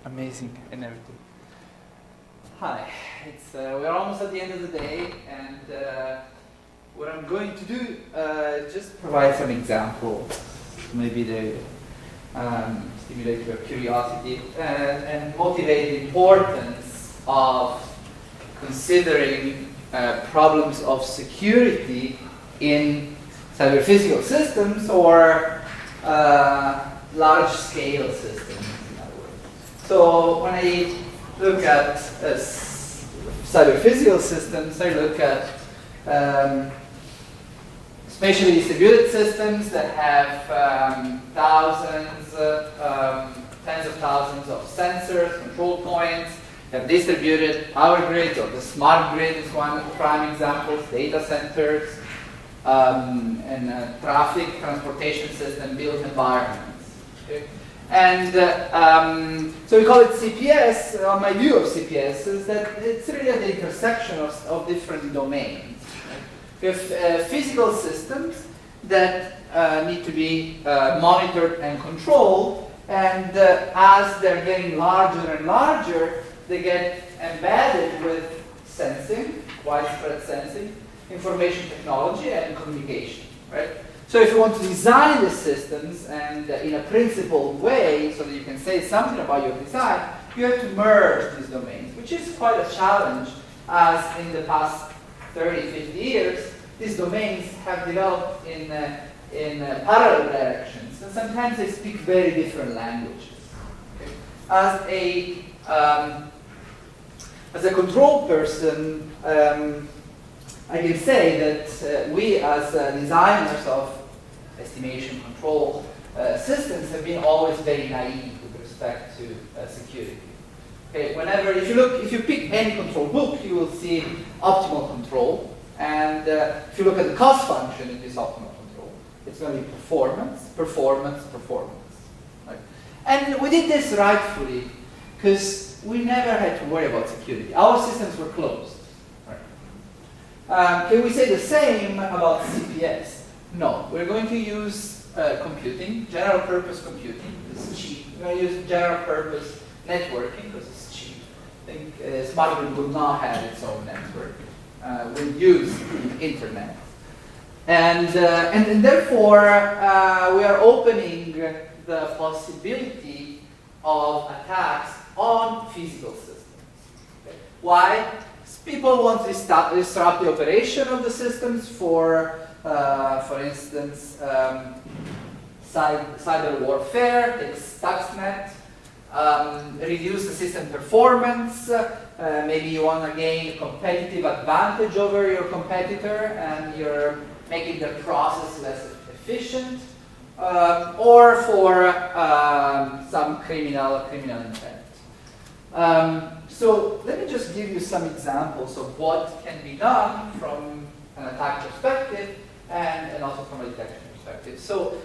amazing and everything. Hi, we're almost at the end of the day, and what I'm going to do is just provide some examples. Maybe they stimulate your curiosity and motivate the importance of considering problems of security in cyber physical systems or large-scale systems, in other words. So when I look at cyber physical systems, I look at spatially distributed systems that have thousands, tens of thousands of sensors, control points, have distributed power grids, or the smart grid is one prime example, data centers, and traffic transportation system built environments. Okay? And so we call it CPS. My view of CPS is that it's really at the intersection of different domains. Right? We have physical systems that need to be monitored and controlled, and as they're getting larger and larger, they get embedded with sensing, widespread sensing, information technology, and communication, right? So if you want to design the systems and in a principled way so that you can say something about your design, you have to merge these domains, which is quite a challenge, as in the past 30, 50 years, these domains have developed in parallel directions, and sometimes they speak very different languages. Okay? As a control person, I can say that we, as designers of estimation control systems, have been always very naive with respect to security. Okay, if you pick any control book, you will see optimal control, and if you look at the cost function in this optimal control, it's going to be performance, performance, performance. Right? And we did this rightfully because we never had to worry about security. Our systems were closed. Can we say the same about CPS? No, we're going to use computing, general purpose computing. This is cheap. We're going to use general purpose networking because it's cheap. I think smart grid would not have its own network. We'll use the internet. And therefore, we are opening the possibility of attacks on physical systems. Okay. Why? People want to disrupt the operation of the systems for instance, cyber warfare, take Stuxnet, reduce the system performance. Maybe you want to gain competitive advantage over your competitor, and you're making the process less efficient, or for some criminal intent. So let me just give you some examples of what can be done from an attack perspective and also from a detection perspective. So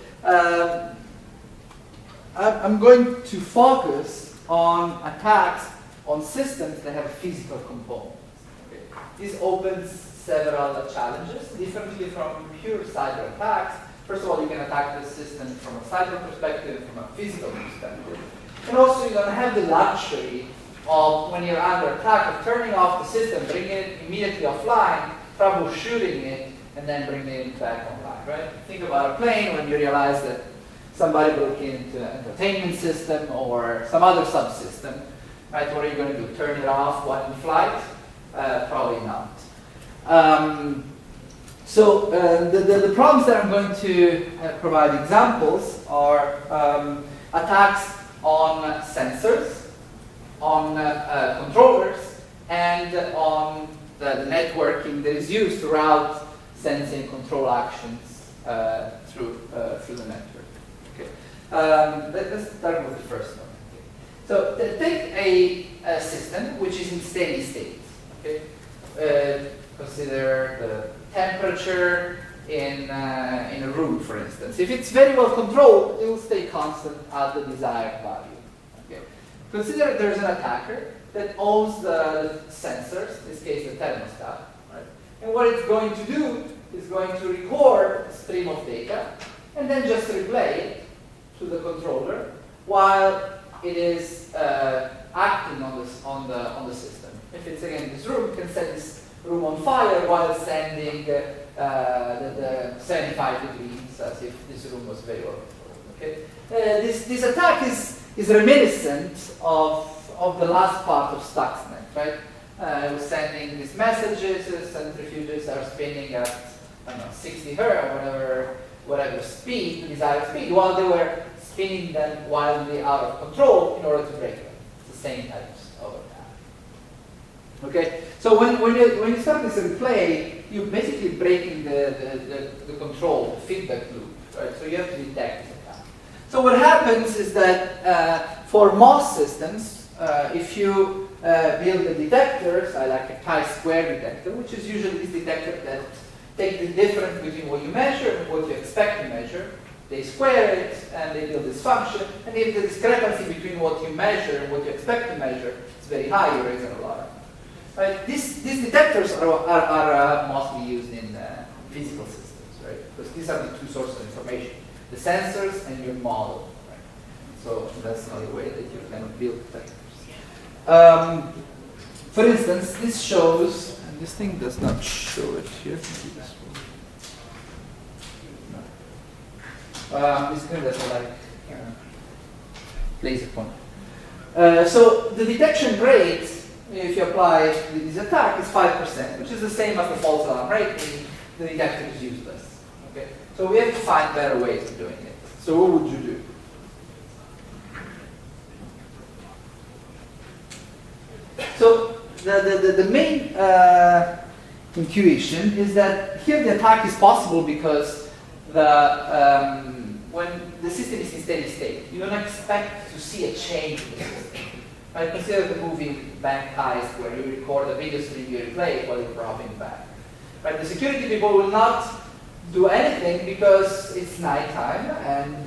I'm going to focus on attacks on systems that have physical components. Okay. This opens several challenges, differently from pure cyber attacks. First of all, you can attack the system from a cyber perspective and from a physical perspective. And also, you don't have the luxury of, when you're under attack, of turning off the system, bringing it immediately offline, troubleshooting it, and then bringing it back online, right? Think about a plane when you realize that somebody broke into an entertainment system or some other subsystem, right? What are you going to do? Turn it off while in flight? Probably not. So the problems that I'm going to provide examples are attacks on sensors, on controllers, and on the networking that is used to route sensing control actions through the network. Okay. Let's start with the first one. Okay. So take a system which is in steady state. Okay. Consider the temperature in a room, for instance. If it's very well controlled, it will stay constant at the desired value. Consider there's an attacker that owns the sensors, in this case the thermostat, right? And what it's going to do is going to record a stream of data and then just replay it to the controller while it is acting on the system. If it's again this room, you can set this room on fire while sending the 75 degrees, as if this room was very warm. Okay, this attack is reminiscent of the last part of Stuxnet, right? It was sending these messages, centrifuges are spinning at, I don't know, 60 hertz or whatever speed, desired speed, while they were spinning them wildly out of control in order to break them. It's the same types of attack. Okay, so when you start this replay, you're basically breaking the control, the feedback loop, right? So you have to detect the attack. So what happens is that for MOS systems, if you build the detectors, I like a chi-square detector, which is usually this detector that take the difference between what you measure and what you expect to measure. They square it and they build this function. And if the discrepancy between what you measure and what you expect to measure is very high, you raise an alarm. Right? These detectors are mostly used in physical systems, right? Because these are the two sources of information: the sensors and your model. Right? So that's another way that you can build detectors. For instance, this shows. This thing does not show it here. No. This thing doesn't like laser point. So the detection rate, if you apply this attack, is 5%, which is the same as the false alarm rate. The detector is useless. Okay. So we have to find better ways of doing it. So what would you do? So the main intuition is that here the attack is possible because when the system is in steady state, you don't expect to see a change in the system. Right? Consider the movie Bank Heist, where you record a video stream you replay while you're robbing the bank. Right? The security people will not do anything because it's nighttime and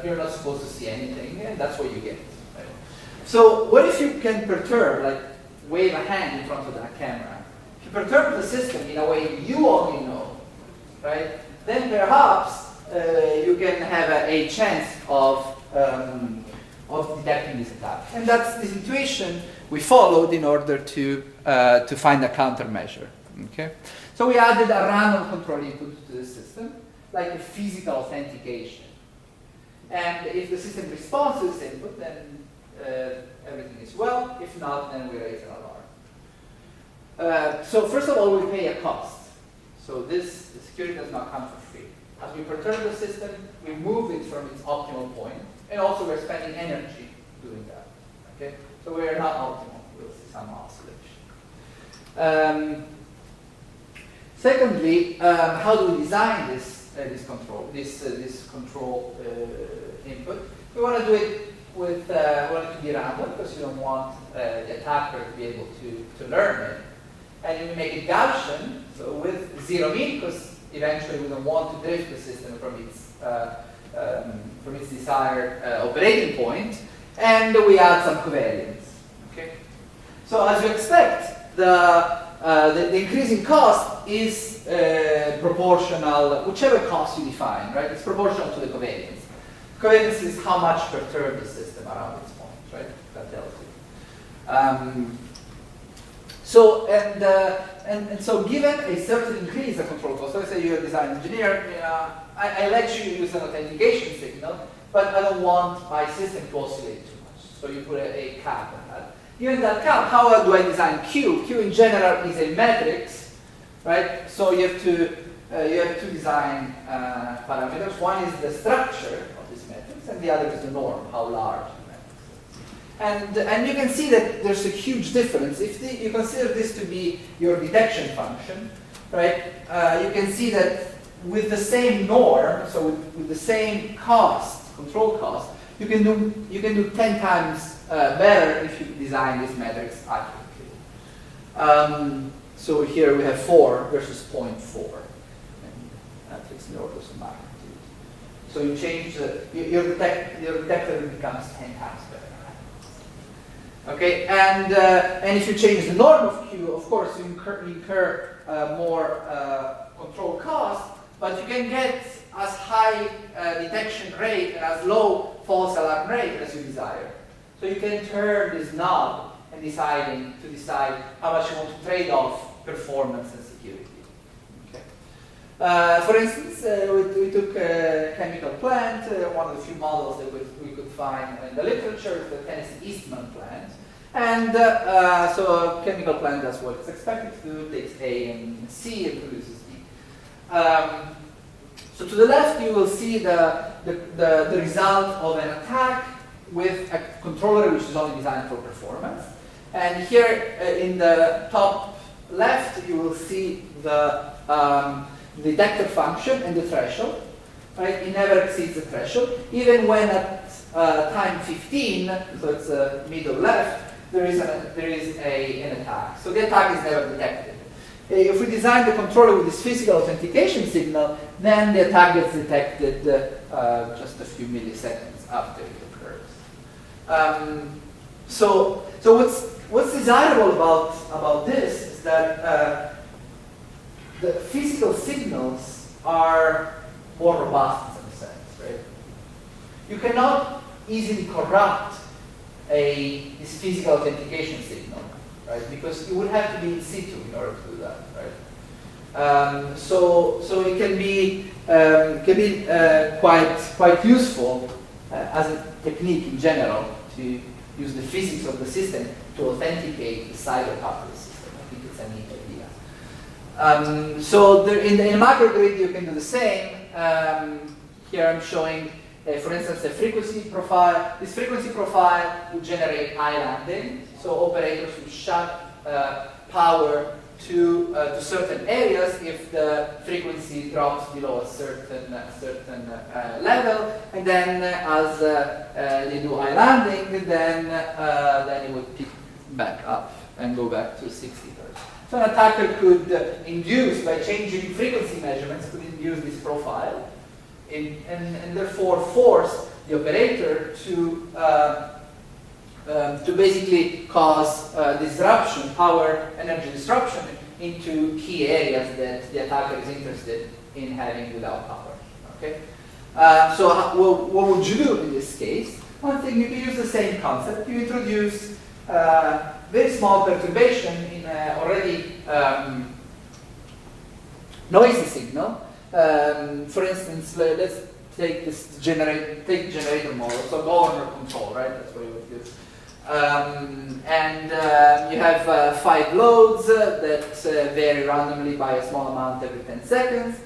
you're not supposed to see anything, and that's what you get. Right? So what if you can perturb, like wave a hand in front of that camera? If you perturb the system in a way you only know, right? Then perhaps you can have a chance of detecting this attack. And that's this intuition we followed in order to find a countermeasure. Okay? So we added a random control input to the system, like a physical authentication. And if the system responds to this input, then everything is well. If not, then we raise an alarm. So first of all, we pay a cost. So the security does not come for free. As we perturb the system, we move it from its optimal point, and also we're spending energy doing that. Okay? So we are not optimal. We'll see some oscillation. Secondly, how do we design this control input? We want to do it with want it to be random because you don't want the attacker to be able to learn it. And we make it Gaussian, so with zero mean, because eventually we don't want to drift the system from its desired operating point. And we add some covariance. Okay. So as you expect, the increase in cost is proportional, whichever cost you define, right? It's proportional to the covariance. Covariance is how much perturb the system around its point, right? That tells you. And so given a certain increase in control cost, so let's say you're a design engineer, I let you use an authentication signal, but I don't want my system to oscillate too much. So you put a cap on that. Given that cap, how do I design Q? Q in general is a matrix, right? So you have two design parameters. One is the structure of this matrix, and the other is the norm, how large the matrix is. And you can see that there's a huge difference. If you consider this to be your detection function, right? You can see that with the same norm, so with the same cost, control cost, you can do 10 times better if you design this matrix accurately. So here we have 4 versus 0.4. Matrix in the orders of magnitude. So you change your detector becomes 10 times better. Okay, and if you change the norm of Q, of course you incur more control cost, but you can get as high detection rate and as low false alarm rate as you desire. So you can turn this knob and decide how much you want to trade off performance and security. Okay. For instance, we took a chemical plant, one of the few models that we could find in the literature is the Tennessee Eastman plant. And so a chemical plant does what it's expected to do, takes A and C and produces B. So to the left you will see the result of an attack with a controller which is only designed for performance. And here in the top left you will see the detector function and the threshold. Right? It never exceeds the threshold. Even when at time 15, so it's middle left, there is an attack. So the attack is never detected. If we design the controller with this physical authentication signal, then the attack gets detected just a few milliseconds after it occurs. So what's desirable about this is that the physical signals are more robust in a sense, right? You cannot easily corrupt this physical authentication signal, right? Because you would have to be in situ in order to do that, right? So it can be quite useful as a technique in general to use the physics of the system to authenticate the cyber part of the system. I think it's a neat idea. So in the macrogrid you can do the same. Here I'm showing, for instance, a frequency profile. This frequency profile would generate islanding. So operators would shut power to certain areas if the frequency drops below a certain level, and then as they do islanding, then it would pick back up and go back to 60 Hz. So an attacker could induce, by changing frequency measurements, could induce this profile, and therefore force the operator to basically cause disruption, power energy disruption into key areas that the attacker is interested in having without power. Okay. So what would you do in this case? One thing, you can use the same concept. You introduce very small perturbation in already noisy signal. For instance, let's take this generator model, so governor control, right? That's what you would do. And you have 5 loads that vary randomly by a small amount every 10 seconds.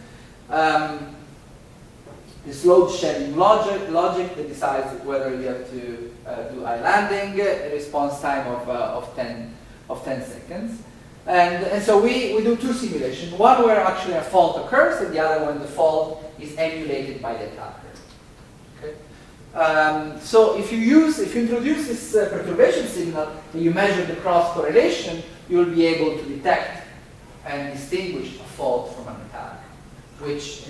This load shedding logic that decides whether you have to do islanding, a response time of 10 seconds. And so we do 2 simulations. One where actually a fault occurs, and the other when the fault is emulated by the attacker. Okay. So if you introduce this perturbation signal and you measure the cross correlation, you will be able to detect and distinguish a fault from an attack. Which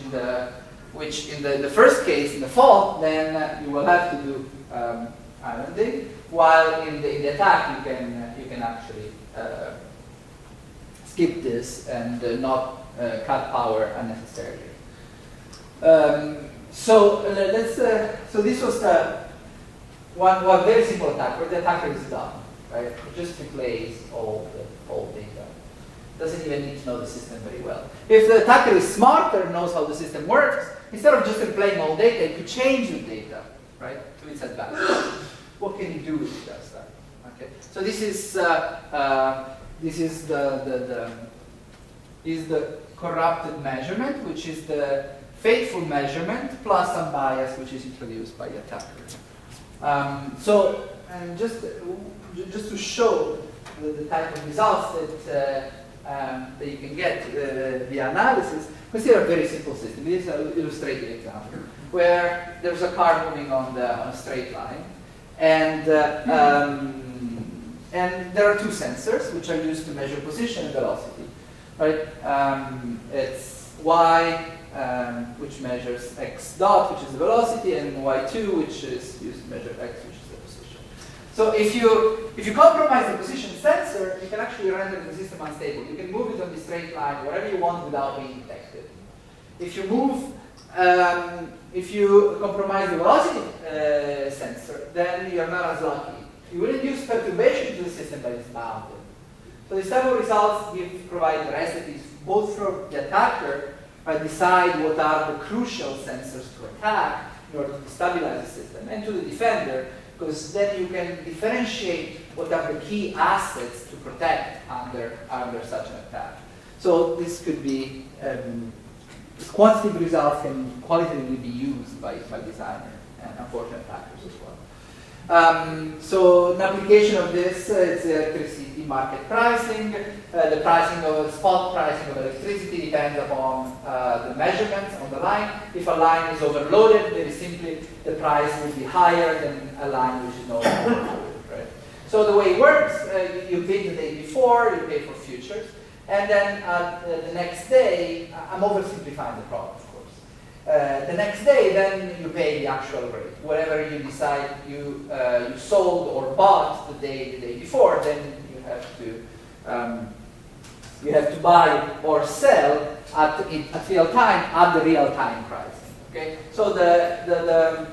in the first case, in the fault, then you will have to do islanding, while in the attack you can actually skip this and not cut power unnecessarily. So this was the one very simple attack where the attacker is done, right? It just replays all the data. Doesn't even need to know the system very well. If the attacker is smarter, knows how the system works, instead of just replaying all data, it could change the data, right, to its advantage. What can you do if it does that? Okay. So this is the corrupted measurement, which is the faithful measurement plus some bias, which is introduced by the attacker. So just to show the type of results that you can get via analysis, consider a very simple system. This is an illustrated example where there's a car moving on a straight line, and there are 2 sensors which are used to measure position and velocity. Right? It's y, which measures x dot, which is the velocity, and y2, which is used to measure x, which is the position. So if you compromise the position sensor, you can actually render the system unstable. You can move it on the straight line wherever you want without being detected. If you compromise the velocity sensor, then you're not as lucky. You will induce perturbation to the system, but it's bounded. So these type of results provide recipes both for the attacker, decide what are the crucial sensors to attack in order to stabilize the system, and to the defender, because then you can differentiate what are the key assets to protect under such an attack. So this could be, quantitative results can qualitatively be used by designers and unfortunate attackers as well. So an application of this is electricity market pricing. The pricing of spot pricing of electricity depends upon the measurements on the line. If a line is overloaded, very simply the price will be higher than a line which is not overloaded. Right? So the way it works, you bid the day before, you pay for futures, and then the next day, I'm oversimplifying the problem, of course. The next day, then you pay the actual rate. Whatever you decide you sold or bought the day before, then you have to buy or sell at real time at the real time pricing. Okay, so the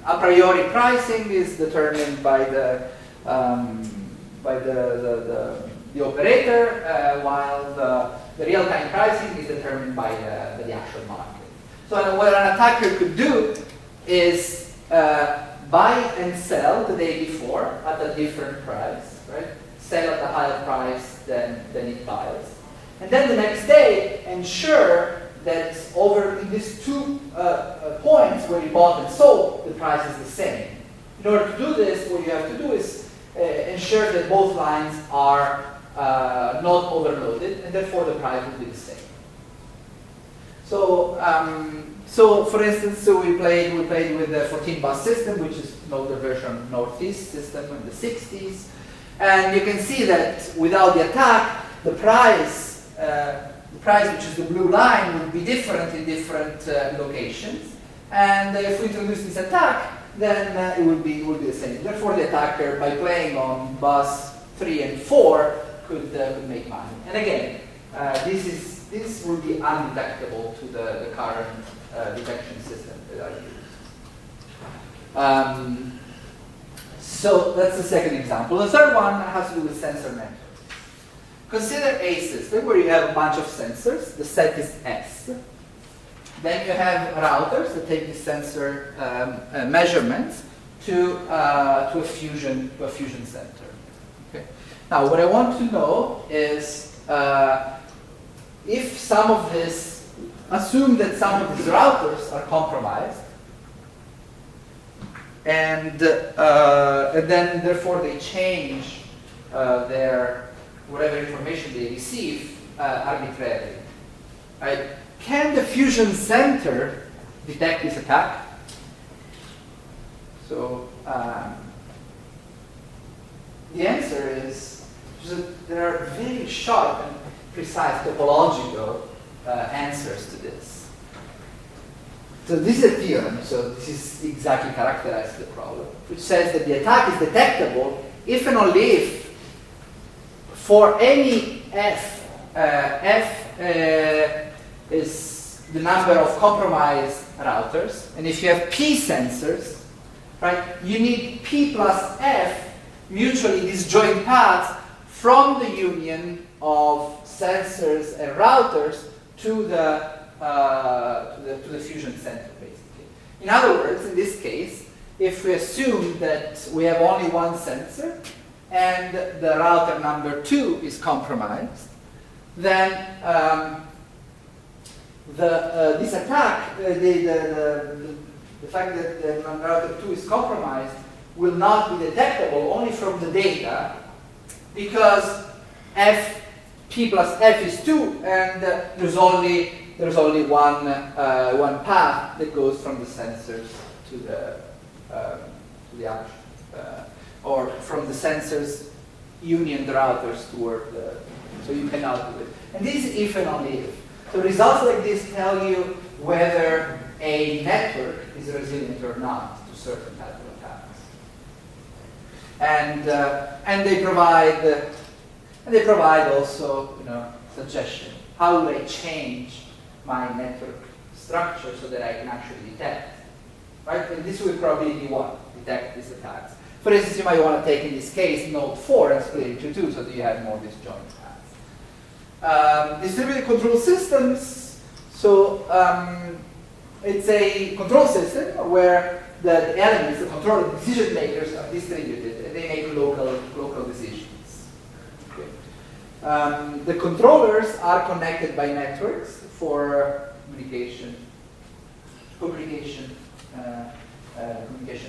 a priori pricing is determined by the operator, while the real time pricing is determined by the actual market. So what an attacker could do is buy and sell the day before at a different price, right? Sell at a higher price than it buys. And then the next day, ensure that over in these two points where you bought and sold, the price is the same. In order to do this, what you have to do is ensure that both lines are not overloaded, and therefore the price will be the same. So, for instance, we played with the 14-bus system, which is the version Northeast system in the 60s, and you can see that without the attack, the price, which is the blue line, would be different in different locations, and if we introduce this attack, then it would be the same. Therefore, the attacker, by playing on bus 3 and 4, could make money. And again, this will be undetectable to the current detection system that I use. So that's the second example. The third one has to do with sensor networks. Consider a system where you have a bunch of sensors. The set is S. Then you have routers that take the sensor measurements to a fusion center. Okay. Now, what I want to know is if some of this, assume that some of these routers are compromised, and then therefore they change their whatever information they receive arbitrarily. Right? Can the fusion center detect this attack? So the answer is there are very sharp and precise topological answers to this. So this is a theorem, so this is exactly characterized the problem, which says that the attack is detectable if and only if for any F is the number of compromised routers, and if you have P sensors, right, you need P plus F mutually disjoint paths from the union of sensors and routers to the fusion center, basically. In other words, in this case, if we assume that we have only one sensor and the router number 2 is compromised, then this attack, the fact that the router 2 is compromised will not be detectable only from the data, because P plus F is 2, and there's only one path that goes from the sensors to the action, or from the sensors union the routers toward the. So you cannot do it. And this is if and only if. So results like this tell you whether a network is resilient or not to certain type of attacks. And they provide also suggestion. How would I change my network structure so that I can actually detect? Right? And this will probably be what? Detect these attacks. For instance, you might want to take, in this case, node 4 and split it into 2 so that you have more disjoint paths. Distributed control systems. So it's a control system where the elements, the control decision makers are distributed and they make local decisions. Okay. The controllers are connected by networks for communication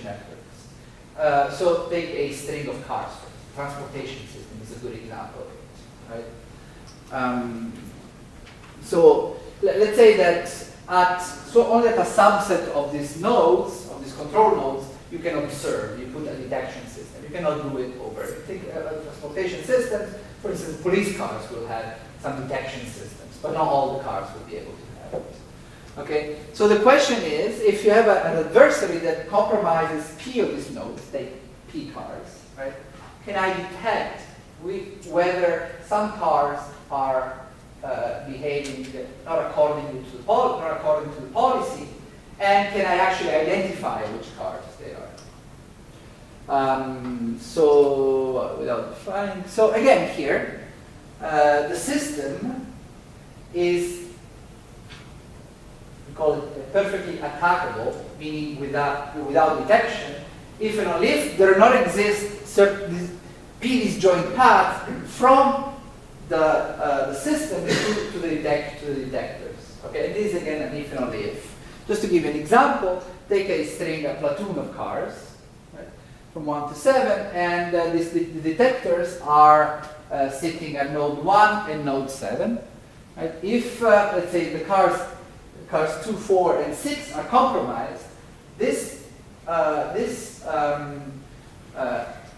networks. So take a string of cars. Transportation system is a good example of it, right? So let's say that only at a subset of these nodes, of these control nodes, you can observe. You put a detection system. You cannot do it over. You think about transportation systems. For instance, police cars will have some detection systems, but not all the cars will be able to have it. Okay. So the question is, if you have an adversary that compromises P of these nodes, take P cars, right? Can I detect whether some cars are behaving not according to the policy, and can I actually identify which cars they are? So without defining, so again here, the system is, we call it perfectly attackable, meaning without detection, if and only if there not exist certain P disjoint paths from the system to the detectors. Okay, and this is again an if and only if. Just to give you an example, take a string, a platoon of cars, right, from 1 to 7, and the detectors are sitting at node 1 and node 7. Right? If, let's say, the cars 2, 4, and 6 are compromised, this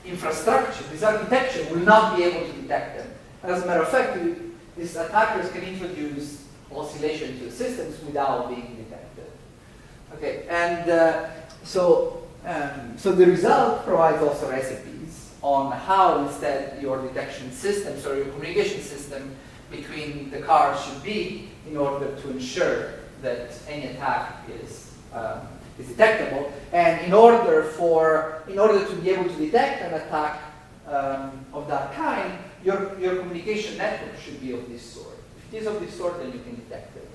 infrastructure, this architecture will not be able to detect them. As a matter of fact, these attackers can introduce oscillation into the systems without being detected. Okay, and so the result provides also recipes on how instead your detection systems or your communication system between the cars should be in order to ensure that any attack is detectable, and in order to be able to detect an attack of that kind, your communication network should be of this sort. If it is of this sort, then you can detect it.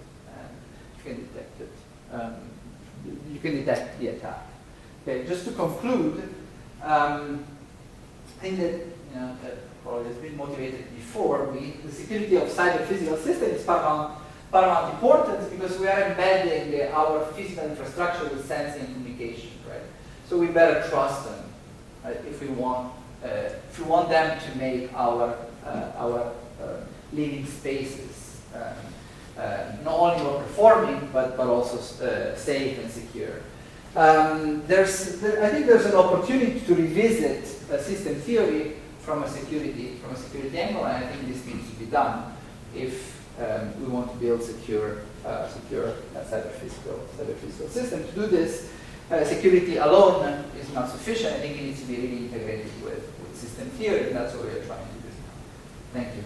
You can detect the attack. Okay, just to conclude, I think that that probably has been motivated before. The security of cyber physical systems is paramount importance because we are embedding our physical infrastructure with sensing and communication, right? So we better trust them, right, if we want them to make our living spaces not only more performing but also safe and secure. I think there's an opportunity to revisit system theory from a security angle, and I think this needs to be done if we want to build secure cyber physical system. To do this, security alone is not sufficient. I think it needs to be really integrated with system theory, and that's what we are trying to do. Thank you.